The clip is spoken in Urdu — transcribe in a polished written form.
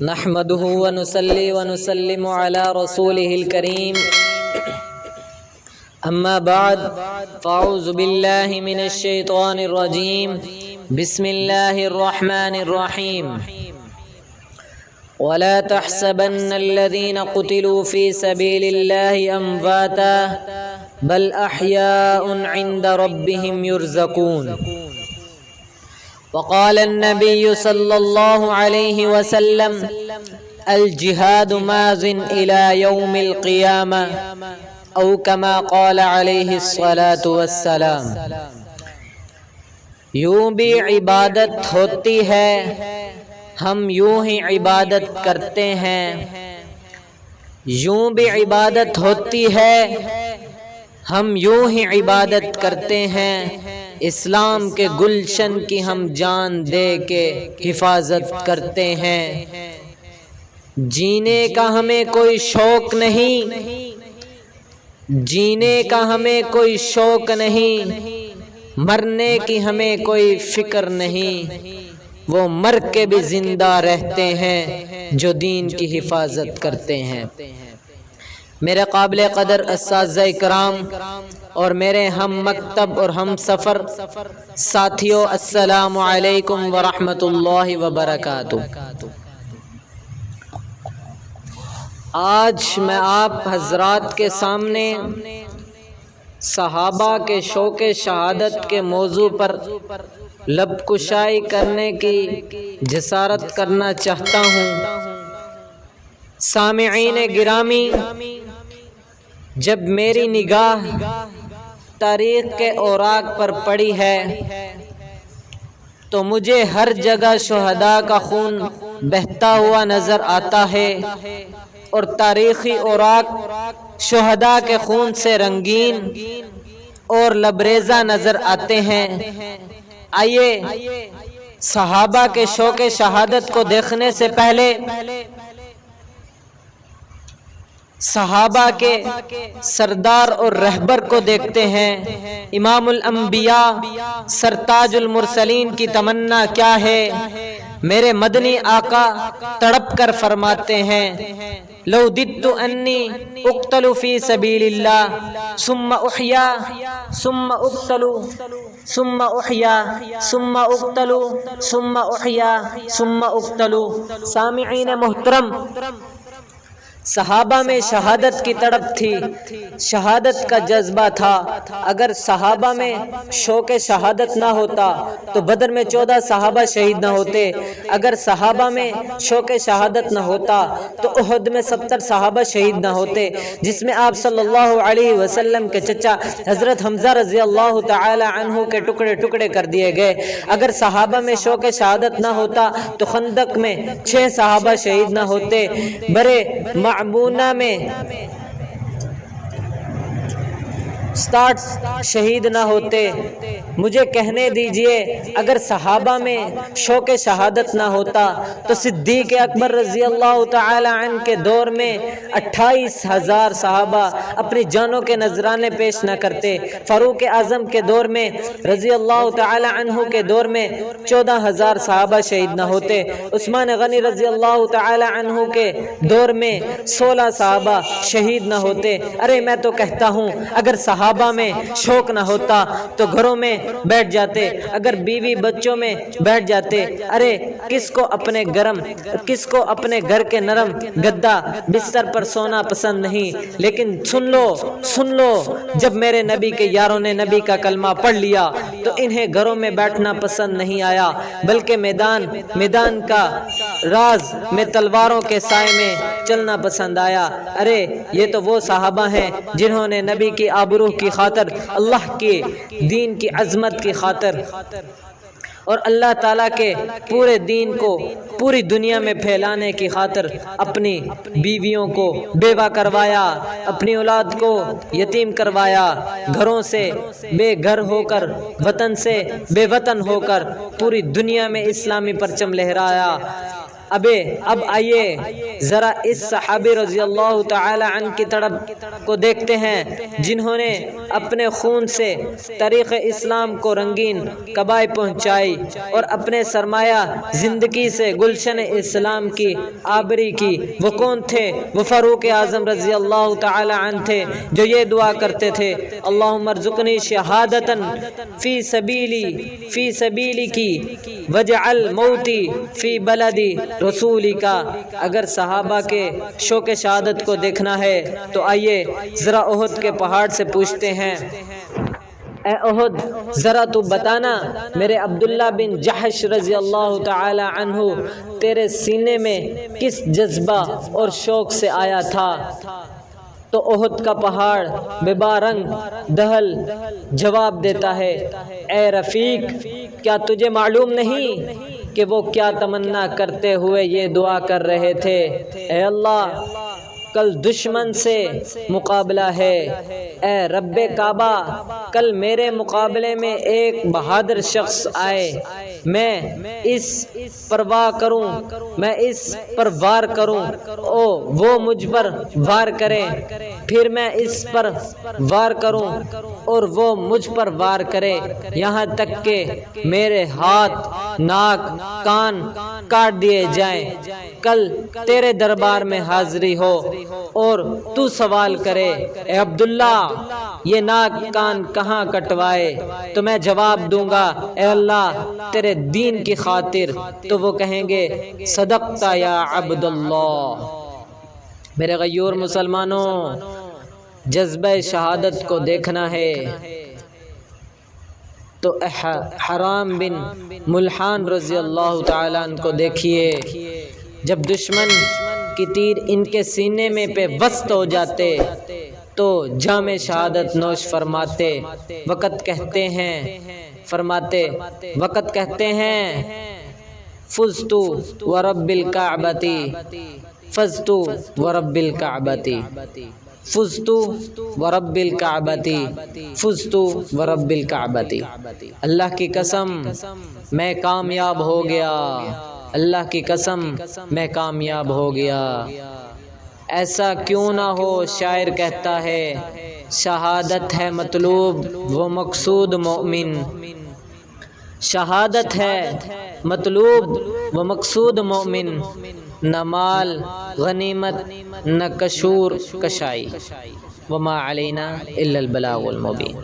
نحمده ونصلي ونسلم على رسوله الكريم أما بعد فأعوذ بالله من الشيطان الرجيم بسم الله الرحمن الرحيم ولا تحسبن الذين قتلوا في سبيل الله أمواتا بل أحياء عند ربهم يرزقون وقال النبي صلى الله عليه وسلم الجهاد ماض إلى يوم القيامة أو كما قال عليه الصلاة والسلام۔ یوں بھی عبادت ہوتی ہے، ہم یوں ہی عبادت کرتے ہیں۔ یوں بھی عبادت ہوتی ہے، ہم یوں ہی عبادت کرتے ہیں۔ اسلام کے گلشن کی ہم جان دے کے حفاظت کرتے ہیں۔ جینے کا ہمیں کوئی شوق نہیں، جینے کا ہمیں کوئی شوق نہیں، مرنے کی ہمیں کوئی فکر نہیں۔ وہ مر کے بھی زندہ رہتے ہیں جو دین کی حفاظت کرتے ہیں۔ میرے قابل قدر اساتذہ کرام اور میرے ہم مکتب اور ہم سفر ساتھیوں، السلام علیکم ورحمۃ اللہ وبرکاتہ۔ آج میں آپ حضرات کے سامنے صحابہ کے شوق شہادت کے موضوع پر لب کشائی کرنے کی جسارت کرنا چاہتا ہوں۔ سامعین گرامی، جب میری نگاہ تاریخ کے اوراق پر پڑی ہے تو مجھے ہر جگہ شہداء کا خون بہتا ہوا نظر آتا ہے، اور تاریخی اوراق شہداء کے خون سے رنگین اور لبریزہ نظر آتے ہیں۔ آئیے صحابہ کے شوق شہادت کو دیکھنے سے پہلے صحابہ کے سردار اور رہبر کو دیکھتے ہیں۔ امام الانبیاء سرتاج المرسلین کی تمنا کیا ہے؟ میرے مدنی آقا تڑپ کر فرماتے ہیں، لو ددت انی اقتل فی سبیل اللہ ثم احیا ثم اقتل ثم احیا ثم اقتل ثم احیا ثم اقتل۔ سامعین محترم، صحابہ میں شہادت کی تڑپ تھی، شہادت کا جذبہ تھا۔ اگر صحابہ میں شوق شہادت نہ ہوتا تو بدر میں 14 صحابہ شہید نہ ہوتے۔ اگر صحابہ میں شوق شہادت نہ ہوتا تو احد میں 70 صحابہ شہید نہ ہوتے، جس میں آپ صلی اللہ علیہ وسلم کے چچا حضرت حمزہ رضی اللہ تعالی عنہ کے ٹکڑے ٹکڑے کر دیے گئے۔ اگر صحابہ میں شوق شہادت نہ ہوتا تو خندق میں 6 صحابہ شہید نہ ہوتے، برے معمونہ میں 67 شہید نہ ہوتے۔ مجھے کہنے دیجئے، اگر صحابہ میں شوق شہادت نہ ہوتا تو صدیق اکبر رضی اللہ تعالی عنہ کے دور میں 28,000 صحابہ اپنی جانوں کے نذرانے پیش نہ کرتے۔ فاروق اعظم کے دور میں رضی اللہ تعالی عنہ کے دور میں 14,000 صحابہ شہید نہ ہوتے۔ عثمان غنی رضی اللہ تعالی عنہ کے دور میں 16 صحابہ شہید نہ ہوتے۔ ارے میں تو کہتا ہوں، اگر صحابہ میں شوق نہ ہوتا تو گھروں میں بیٹھ جاتے، اگر بیوی بچوں میں بیٹھ جاتے۔ ارے کس کو اپنے گھر کے نرم گدا بستر پر سونا پسند نہیں، لیکن سن لو جب میرے نبی کے یاروں نے نبی کا کلمہ پڑھ لیا تو انہیں گھروں میں بیٹھنا پسند نہیں آیا، بلکہ میدان کا راز میں تلواروں کے سائے میں چلنا پسند آیا۔ ارے یہ تو وہ صحابہ ہیں جنہوں نے نبی کی آبرو کی خاطر، اللہ کے دین کی عظمت کی خاطر اور اللہ تعالیٰ کے پورے دین کو پوری دنیا میں پھیلانے کی خاطر اپنی بیویوں کو بیوہ کروایا، اپنی اولاد کو یتیم کروایا، گھروں سے بے گھر ہو کر، وطن سے بے وطن ہو کر پوری دنیا میں اسلامی پرچم لہرایا۔ اب آئیے ذرا اس صحابی رضی اللہ تعالی عنہ کی طرف کو دیکھتے ہیں جنہوں نے اپنے خون سے طریق اسلام کو رنگین کبائی پہنچائی اور اپنے سرمایہ زندگی سے گلشن اسلام کی آبری کی۔ وہ کون تھے؟ وہ فاروق اعظم رضی اللہ تعالی عنہ تھے جو یہ دعا کرتے تھے، اللہم ارزقنی شہادتا فی سبیلی کی وجعل موتی فی بلدی رسولی کا۔ اگر صحابہ کے شوق شہادت کو دیکھنا ہے تو آئیے ذرا احد کے پہاڑ سے پوچھتے ہیں، اے احد ذرا تو بتانا میرے عبداللہ بن جحش رضی اللہ تعالی عنہ تیرے سینے میں کس جذبہ اور شوق سے آیا تھا؟ تو احد کا پہاڑ بے رنگ دہل جواب دیتا ہے، اے رفیق کیا تجھے معلوم نہیں کہ وہ کیا تمنا کرتے ہوئے یہ دعا کر رہے تھے؟ اے اللہ کل دشمن سے مقابلہ ہے، اے رب کعبہ کل میرے مقابلے میں ایک بہادر شخص آئے، میں اس پر وار کروں او وہ مجھ پر وار کرے، پھر میں اس پر وار کروں اور وہ مجھ پر وار کرے، یہاں تک کہ میرے ہاتھ ناک کان کاٹ دیے جائیں۔ کل تیرے دربار میں حاضری ہو اور تو سوال کرے، اے عبداللہ یہ ناک کان کہاں کٹوائے؟ تو میں جواب دوں گا، اے اللہ تیرے دین کی خاطر۔ تو وہ کہیں گے صدقت یا عبداللہ۔ میرے غیور مسلمانوں، جذبہ شہادت کو دیکھنا ہے تو حرام بن ملحان رضی اللہ تعالیٰ عنہ کو دیکھیے، جب دشمن کی تیر ان کے سینے میں پہ وسط ہو جاتے تو جام شہادت نوش فرماتے، وقت کہتے ہیں فزت ورب الکعبتی فزت ورب الکعبتی فزت ورب الکعبتی فزت ورب الکعبتی۔ اللہ کی قسم میں کامیاب ہو گیا، اللہ کی قسم میں کامیاب ہو گیا۔ ایسا کیوں نہ ہو، شاعر کہتا ہے شہادت ہے مطلوب وہ مقصود مومن، شہادت ہے مطلوب وہ مقصود مومن، نہ مال غنیمت نہ کشور کشائی، وما علینا الا البلاغ المبین۔